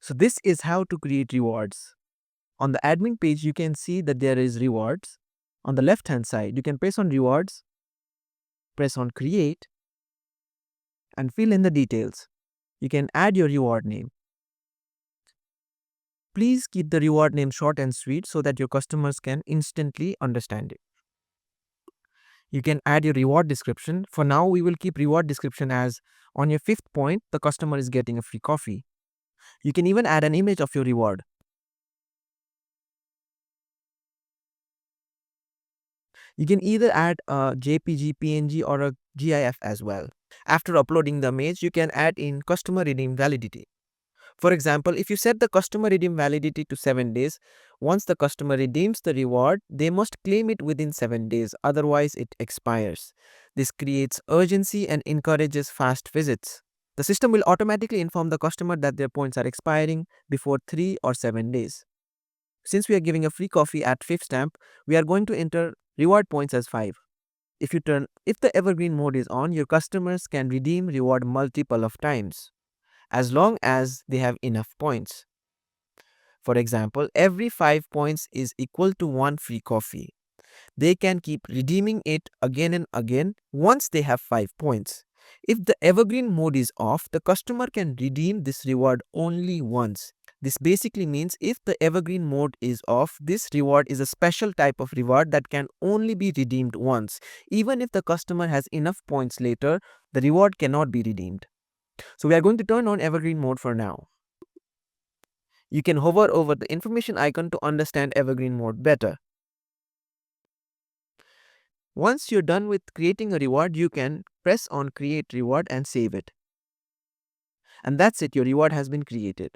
So this is how to create rewards. On the admin page, you can see that there is rewards. On the left hand side, you can press on rewards, press on create, and fill in the details. You can add your reward name. Please keep the reward name short and sweet so that your customers can instantly understand it. You can add your reward description. For now, we will keep reward description as on your 5th point, the customer is getting a free coffee. You can even add an image of your reward. You can either add a JPG, PNG or a GIF as well. After uploading the image, you can add in customer redeem validity. For example, if you set the customer redeem validity to 7 days, once the customer redeems the reward, they must claim it within 7 days, otherwise it expires. This creates urgency and encourages fast visits. The system will automatically inform the customer that their points are expiring before 3 or 7 days. Since we are giving a free coffee at 5th stamp, we are going to enter reward points as 5. If the evergreen mode is on, your customers can redeem reward multiple of times, as long as they have enough points. For example, every 5 points is equal to 1 free coffee. They can keep redeeming it again and again once they have 5 points. If the evergreen mode is off, the customer can redeem this reward only once. This basically means if the evergreen mode is off, this reward is a special type of reward that can only be redeemed once. Even if the customer has enough points later, the reward cannot be redeemed. So we are going to turn on evergreen mode for now. You can hover over the information icon to understand evergreen mode better. Once you're done with creating a reward, you can press on create reward and save it. And that's it, your reward has been created.